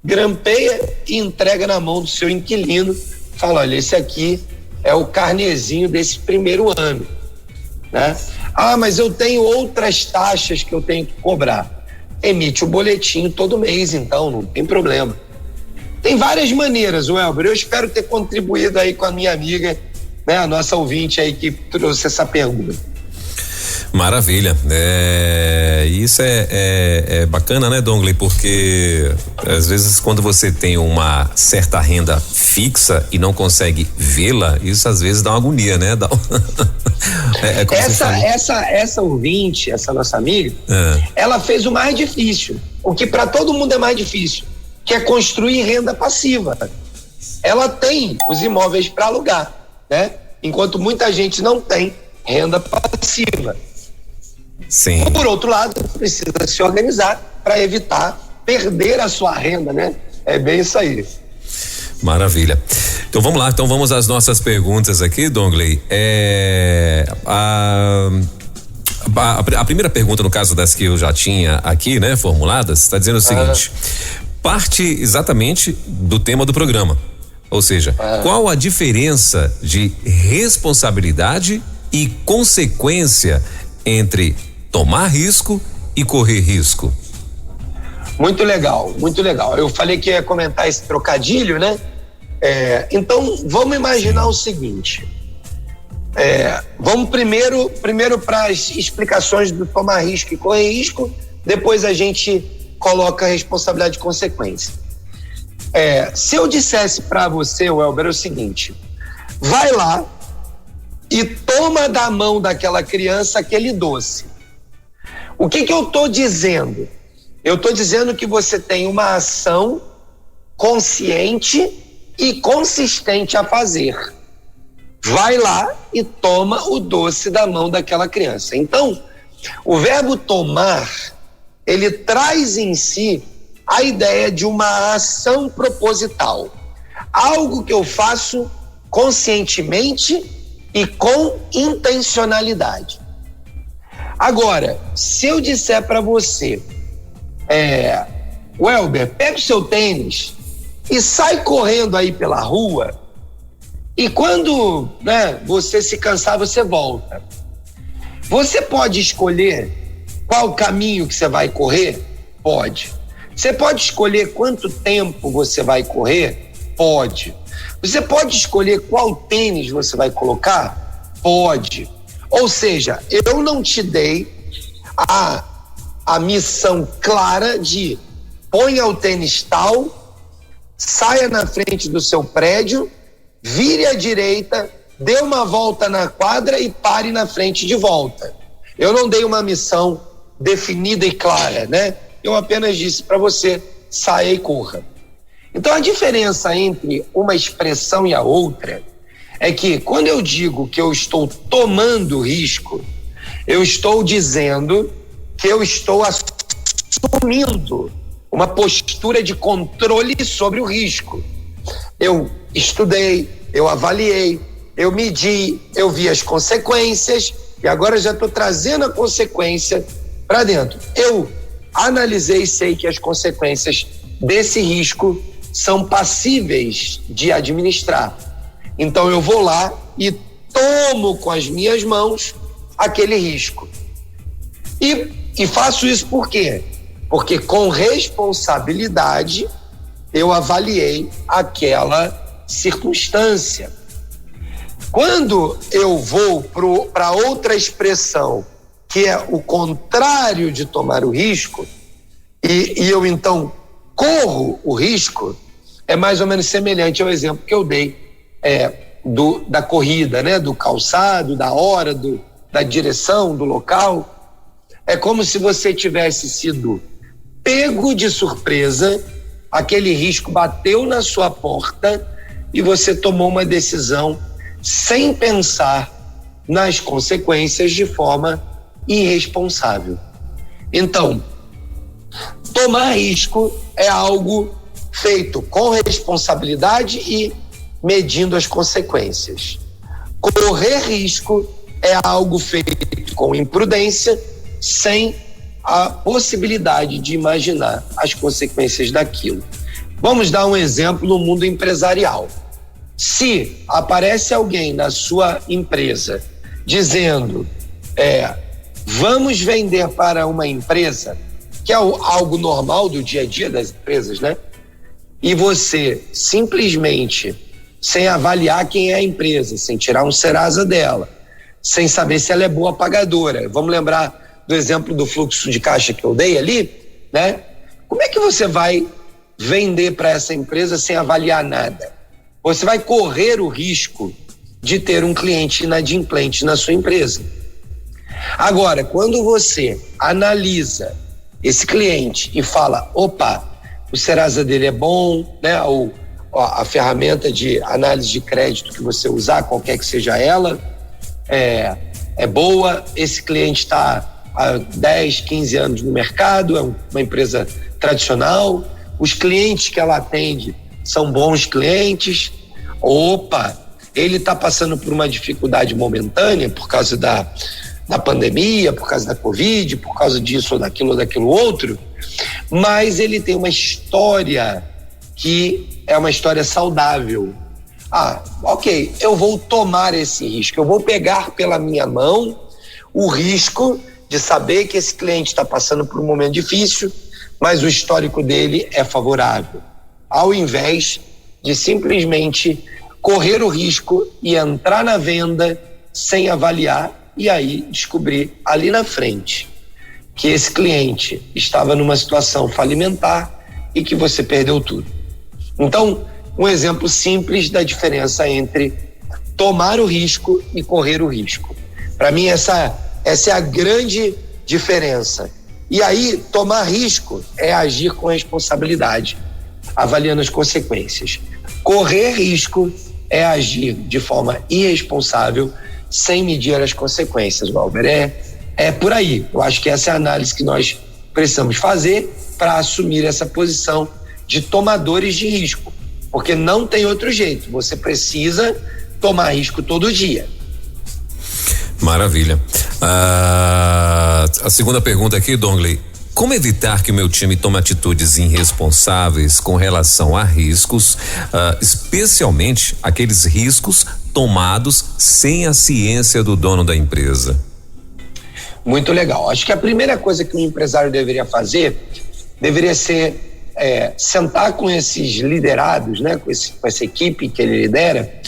grampeia e entrega na mão do seu inquilino, fala, olha, esse aqui é o carnezinho desse primeiro ano, né? Ah, mas eu tenho outras taxas que eu tenho que cobrar. Emite o boletim todo mês, então, não tem problema. Tem várias maneiras, Welber, eu espero ter contribuído aí com a minha amiga, né, a nossa ouvinte aí que trouxe essa pergunta. Maravilha, isso é bacana, né, Dongley, porque às vezes quando você tem uma certa renda fixa e não consegue vê-la, isso às vezes dá uma agonia, né? Essa ouvinte, essa nossa amiga, ela fez o mais difícil, o que para todo mundo é mais difícil, que é construir renda passiva. Ela tem os imóveis para alugar, né? Enquanto muita gente não tem renda passiva. Sim. Por outro lado, precisa se organizar para evitar perder a sua renda, né? É bem isso aí. Maravilha. Então vamos lá, então vamos às nossas perguntas aqui, Dongley. A primeira pergunta, no caso das que eu já tinha aqui, né, formuladas, está dizendo o seguinte: parte exatamente do tema do programa. Ou seja, qual a diferença de responsabilidade e consequência entre tomar risco e correr risco? Muito legal, muito legal. Eu falei que ia comentar esse trocadilho, né? Então, vamos imaginar o seguinte. Vamos primeiro para as explicações do tomar risco e correr risco, depois a gente coloca a responsabilidade e consequência. Se eu dissesse para você, Welber, é o seguinte: vai lá e toma da mão daquela criança aquele doce. O que eu estou dizendo? Eu estou dizendo que você tem uma ação consciente e consistente a fazer. Vai lá e toma o doce da mão daquela criança. Então, o verbo tomar ele traz em si a ideia de uma ação proposital. Algo que eu faço conscientemente e com intencionalidade. Agora, se eu disser para você, Welber, pega o seu tênis e sai correndo aí pela rua, e quando, você se cansar, você volta. Você pode escolher qual caminho que você vai correr? Pode. Você pode escolher quanto tempo você vai correr? Pode. Você pode escolher qual tênis você vai colocar? Pode. Ou seja, eu não te dei a missão clara de ponha o tênis tal, saia na frente do seu prédio, vire à direita, dê uma volta na quadra e pare na frente de volta. Eu não dei uma missão definida e clara, Eu apenas disse para você, saia e corra. Então a diferença entre uma expressão e a outra é que quando eu digo que eu estou tomando risco, eu estou dizendo que eu estou assumindo uma postura de controle sobre o risco. Eu estudei, eu avaliei, eu medi, eu vi as consequências e agora já estou trazendo a consequência para dentro. Eu analisei e sei que as consequências desse risco são passíveis de administrar. Então eu vou lá e tomo com as minhas mãos aquele risco. E faço isso por quê? Porque com responsabilidade eu avaliei aquela circunstância. Quando eu vou para outra expressão, que é o contrário de tomar o risco, e eu então corro o risco, é mais ou menos semelhante ao exemplo que eu dei da corrida, do calçado, da hora, da direção, do local. É como se você tivesse sido pego de surpresa, aquele risco bateu na sua porta e você tomou uma decisão sem pensar nas consequências de forma irresponsável. Então, tomar risco é algo feito com responsabilidade e medindo as consequências. Correr risco é algo feito com imprudência, sem a possibilidade de imaginar as consequências daquilo. Vamos dar um exemplo no mundo empresarial. Se aparece alguém na sua empresa dizendo vamos vender para uma empresa, que é algo normal do dia a dia das empresas, e você simplesmente, sem avaliar quem é a empresa, sem tirar um Serasa dela, sem saber se ela é boa pagadora, vamos lembrar do exemplo do fluxo de caixa que eu dei ali, Como é que você vai vender para essa empresa sem avaliar nada? Você vai correr o risco de ter um cliente inadimplente na sua empresa. Agora, quando você analisa esse cliente e fala, opa, o Serasa dele é bom, a ferramenta de análise de crédito que você usar, qualquer que seja ela, é boa, esse cliente está há 10, 15 anos no mercado, é uma empresa tradicional, os clientes que ela atende são bons clientes, opa, ele está passando por uma dificuldade momentânea por causa da pandemia, por causa da Covid, por causa disso ou daquilo outro, mas ele tem uma história que é uma história saudável. Ok, eu vou tomar esse risco, eu vou pegar pela minha mão o risco de saber que esse cliente está passando por um momento difícil, mas o histórico dele é favorável, ao invés de simplesmente correr o risco e entrar na venda sem avaliar e aí descobrir ali na frente que esse cliente estava numa situação falimentar e que você perdeu tudo. Então, um exemplo simples da diferença entre tomar o risco e correr o risco. Para mim, essa é a grande diferença. E aí, tomar risco é agir com responsabilidade, avaliando as consequências. Correr risco é agir de forma irresponsável, sem medir as consequências, Valber. É por aí. Eu acho que essa é a análise que nós precisamos fazer para assumir essa posição de tomadores de risco, porque não tem outro jeito, você precisa tomar risco todo dia. Maravilha. A segunda pergunta aqui, Dongley: como evitar que o meu time tome atitudes irresponsáveis com relação a riscos, especialmente aqueles riscos tomados sem a ciência do dono da empresa? Muito legal. Acho que a primeira coisa que um empresário deveria fazer deveria ser sentar com esses liderados, né, com essa equipe que ele lidera,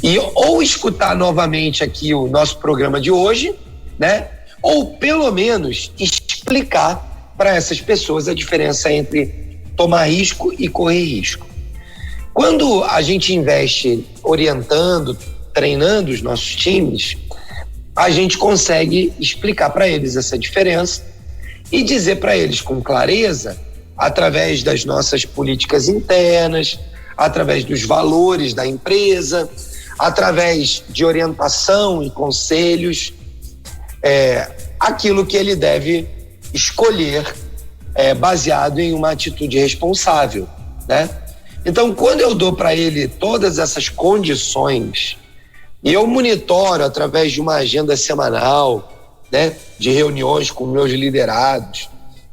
e ou escutar novamente aqui o nosso programa de hoje, né, ou pelo menos explicar para essas pessoas a diferença entre tomar risco e correr risco. Quando a gente investe orientando, treinando os nossos times, a gente consegue explicar para eles essa diferença e dizer para eles com clareza, através das nossas políticas internas, através dos valores da empresa, através de orientação e conselhos, aquilo que ele deve escolher baseado em uma atitude responsável, né? Então, quando eu dou para ele todas essas condições e eu monitoro através de uma agenda semanal, né, de reuniões com meus liderados,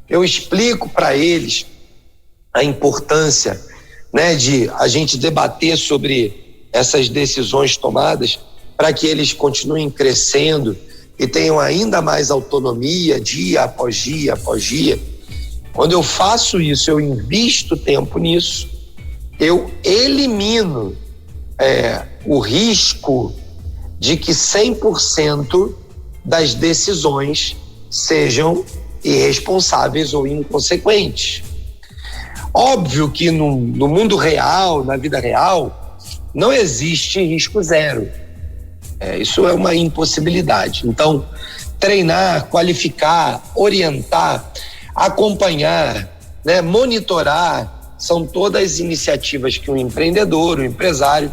eu explico para eles a importância, né, de a gente debater sobre essas decisões tomadas para que eles continuem crescendo e tenham ainda mais autonomia dia após dia após dia. Quando eu faço isso, eu invisto tempo nisso, eu elimino o risco de que 100% das decisões sejam irresponsáveis ou inconsequentes. Óbvio que no mundo real, na vida real, não existe risco zero. Isso é uma impossibilidade. Então, treinar, qualificar, orientar, acompanhar, né, monitorar, são todas iniciativas que um empreendedor, um empresário,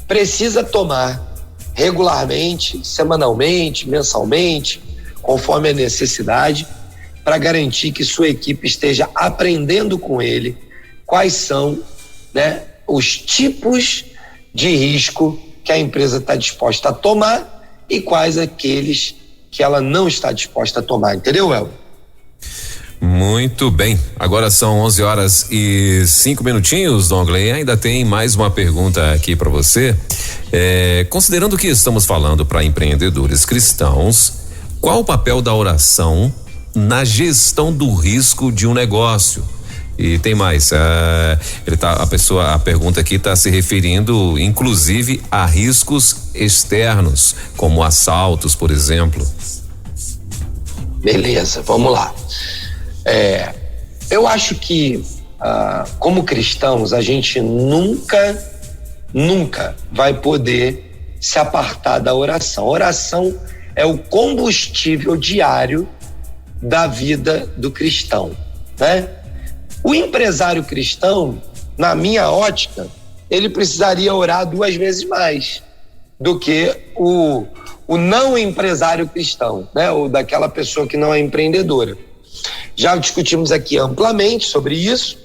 precisa tomar regularmente, semanalmente, mensalmente, conforme a necessidade, para garantir que sua equipe esteja aprendendo com ele quais são, né, os tipos de risco que a empresa está disposta a tomar e quais aqueles que ela não está disposta a tomar. Entendeu, Elber? Muito bem, agora são 11h05, Dongley. Ainda tem mais uma pergunta aqui para você. Considerando que estamos falando para empreendedores cristãos, qual o papel da oração na gestão do risco de um negócio? E tem mais, a pergunta aqui está se referindo inclusive a riscos externos, como assaltos, por exemplo. Beleza, vamos lá. Eu acho que como cristãos a gente nunca vai poder se apartar da oração. A oração é o combustível diário da vida do cristão, né? O empresário cristão, na minha ótica, ele precisaria orar 2 vezes mais do que o não empresário cristão, né? Ou daquela pessoa que não é empreendedora. Já discutimos aqui amplamente sobre isso,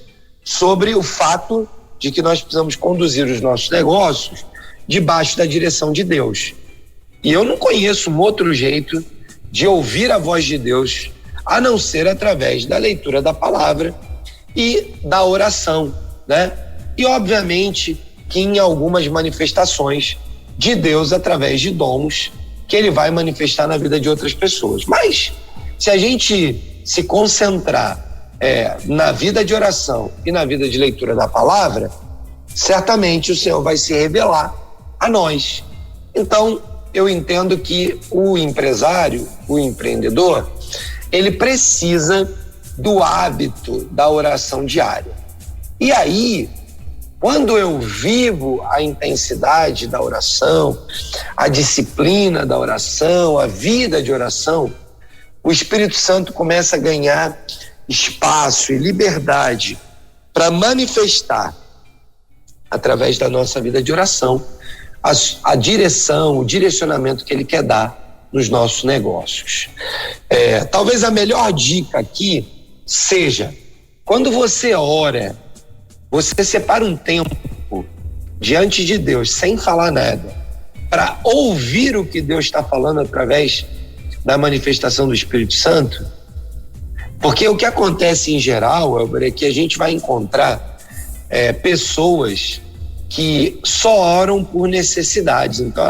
sobre o fato de que nós precisamos conduzir os nossos negócios debaixo da direção de Deus. E eu não conheço um outro jeito de ouvir a voz de Deus a não ser através da leitura da palavra e da oração, né? E obviamente que em algumas manifestações de Deus através de dons que ele vai manifestar na vida de outras pessoas. Mas se a gente se concentrar na vida de oração e na vida de leitura da palavra, certamente o Senhor vai se revelar a nós. Então, eu entendo que o empresário, o empreendedor, ele precisa do hábito da oração diária. E aí, quando eu vivo a intensidade da oração, a disciplina da oração, a vida de oração, o Espírito Santo começa a ganhar espaço e liberdade para manifestar, através da nossa vida de oração, a direção, o direcionamento que ele quer dar nos nossos negócios. Talvez a melhor dica aqui seja, quando você ora, você separa um tempo diante de Deus, sem falar nada, para ouvir o que Deus está falando através da manifestação do Espírito Santo? Porque o que acontece em geral, Elber, é que a gente vai encontrar pessoas que só oram por necessidades. Então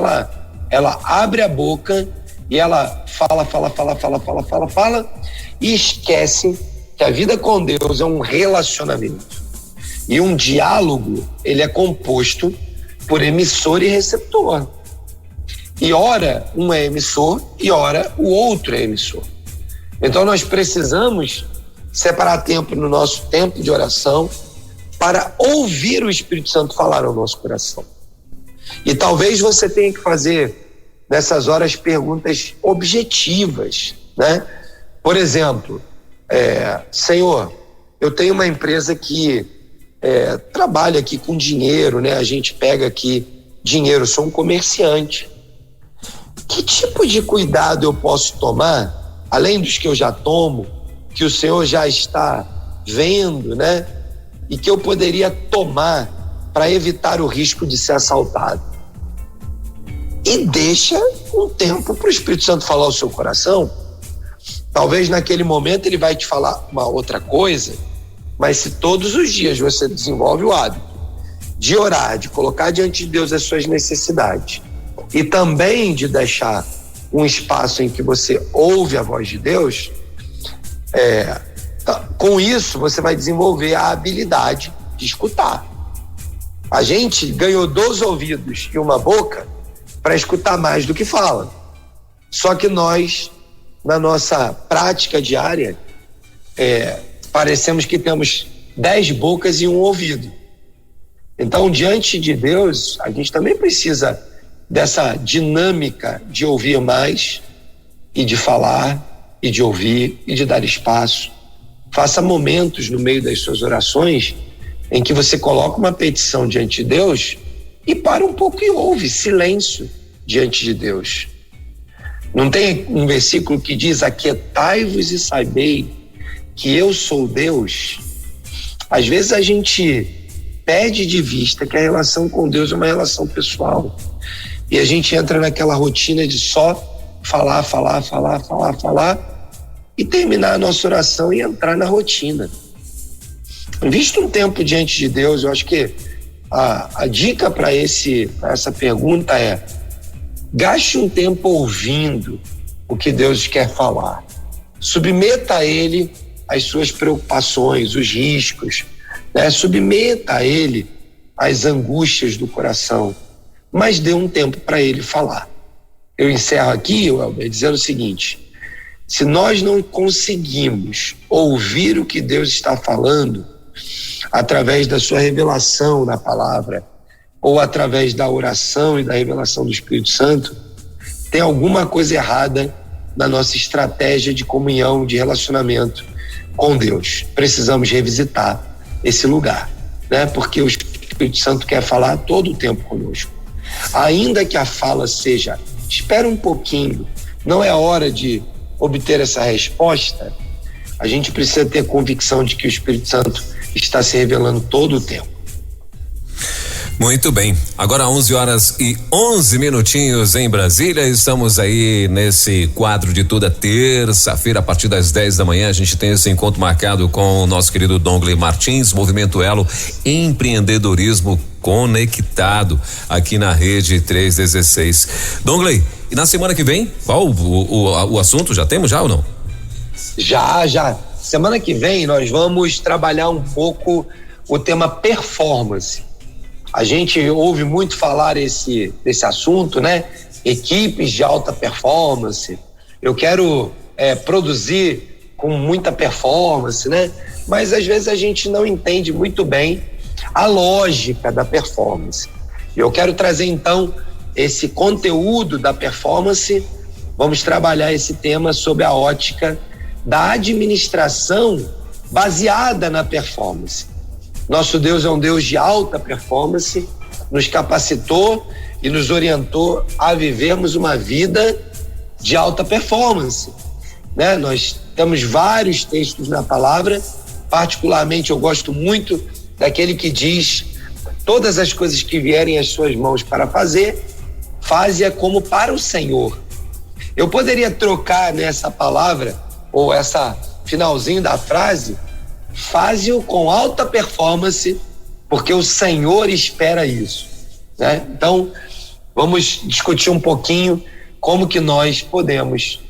ela abre a boca e ela fala e esquece que a vida com Deus é um relacionamento. E um diálogo, ele é composto por emissor e receptor. E ora um é emissor e ora o outro é emissor. Então nós precisamos separar tempo no nosso tempo de oração para ouvir o Espírito Santo falar ao nosso coração. E talvez você tenha que fazer nessas horas perguntas objetivas, né? Por exemplo, Senhor, eu tenho uma empresa que trabalha aqui com dinheiro, né? A gente pega aqui dinheiro, sou um comerciante. Que tipo de cuidado eu posso tomar, além dos que eu já tomo, que o Senhor já está vendo, né? E que eu poderia tomar para evitar o risco de ser assaltado? E deixa um tempo para o Espírito Santo falar ao seu coração. Talvez naquele momento ele vai te falar uma outra coisa, mas se todos os dias você desenvolve o hábito de orar, de colocar diante de Deus as suas necessidades e também de deixar um espaço em que você ouve a voz de Deus, com isso você vai desenvolver a habilidade de escutar. A gente ganhou 2 ouvidos e uma boca para escutar mais do que fala. Só que nós, na nossa prática diária, parecemos que temos 10 bocas e um ouvido. Então, diante de Deus, a gente também precisa dessa dinâmica de ouvir mais e de falar e de ouvir e de dar espaço. Faça momentos no meio das suas orações em que você coloca uma petição diante de Deus e para um pouco e ouve, silêncio diante de Deus. Não tem um versículo que diz: aquietai-vos e sabei que eu sou Deus? Às vezes a gente perde de vista que a relação com Deus é uma relação pessoal e a gente entra naquela rotina de só falar e terminar a nossa oração e entrar na rotina. Visto um tempo diante de Deus, eu acho que a dica para essa pergunta é: gaste um tempo ouvindo o que Deus quer falar. Submeta a Ele as suas preocupações, os riscos, né? Submeta a Ele as angústias do coração, mas dê um tempo para Ele falar. Eu encerro aqui, Elber, dizendo o seguinte: se nós não conseguimos ouvir o que Deus está falando através da sua revelação na palavra ou através da oração e da revelação do Espírito Santo, tem alguma coisa errada na nossa estratégia de comunhão, de relacionamento com Deus. Precisamos revisitar esse lugar, né? Porque o Espírito Santo quer falar todo o tempo conosco. Ainda que a fala seja: espera um pouquinho, não é hora de obter essa resposta, a gente precisa ter convicção de que o Espírito Santo está se revelando todo o tempo. Muito bem, agora 11h11 em Brasília, estamos aí nesse quadro de toda terça-feira a partir das 10 da manhã. A gente tem esse encontro marcado com o nosso querido Dongley Martins, Movimento Elo, empreendedorismo conectado aqui na Rede 316. Dongley, e na semana que vem, qual o assunto? Já temos ou não? Já. Semana que vem nós vamos trabalhar um pouco o tema performance. A gente ouve muito falar desse assunto, né? Equipes de alta performance. Eu quero produzir com muita performance, né? Mas às vezes a gente não entende muito bem a lógica da performance. Eu quero trazer então esse conteúdo da performance. Vamos trabalhar esse tema sob a ótica da administração baseada na performance. Nosso Deus é um Deus de alta performance, nos capacitou e nos orientou a vivermos uma vida de alta performance. né? Nós temos vários textos na palavra, particularmente eu gosto muito daquele que diz: todas as coisas que vierem às suas mãos para fazer, faze-a como para o Senhor. Eu poderia trocar nessa palavra, ou essa finalzinho da frase, faze-o com alta performance, porque o Senhor espera isso, né? Então, vamos discutir um pouquinho como que nós podemos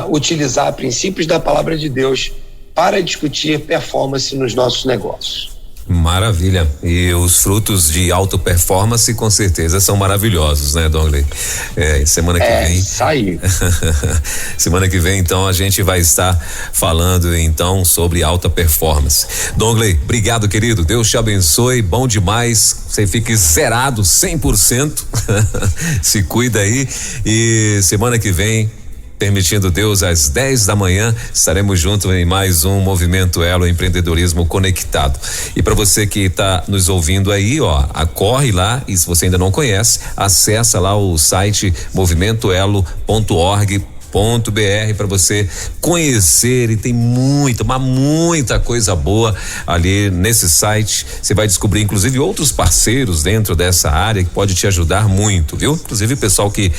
utilizar princípios da palavra de Deus para discutir performance nos nossos negócios. Maravilha. E os frutos de alta performance com certeza são maravilhosos, né, Dongley? Semana que vem. Isso aí. Semana que vem, então, a gente vai estar falando então sobre alta performance. Dongley, obrigado, querido. Deus te abençoe. Bom demais. Você fique zerado 100%. Se cuida aí. E semana que vem, permitindo Deus, às 10 da manhã, estaremos juntos em mais um Movimento Elo Empreendedorismo Conectado. E para você que está nos ouvindo aí, corre lá, e se você ainda não conhece, acessa lá o site movimentoelo.org.br para você conhecer, e tem muita coisa boa ali nesse site. Você vai descobrir inclusive outros parceiros dentro dessa área que pode te ajudar muito, viu? Inclusive o pessoal que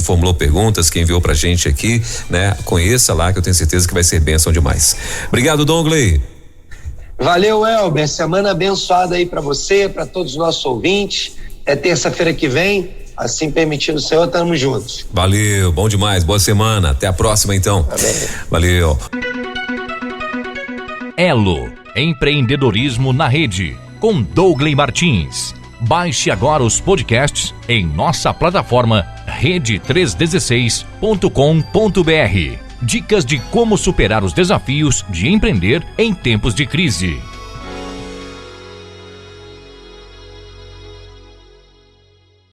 formulou perguntas, que enviou pra gente aqui, né? Conheça lá, que eu tenho certeza que vai ser bênção demais. Obrigado, Dongley. Valeu, Elber. Semana abençoada aí para você, para todos os nossos ouvintes. É terça-feira que vem. Assim permitindo o Senhor, estamos juntos. Valeu, bom demais, boa semana, até a próxima então. Amém. Valeu. Elo, empreendedorismo na rede, com Dougley Martins. Baixe agora os podcasts em nossa plataforma rede316.com.br. Dicas de como superar os desafios de empreender em tempos de crise.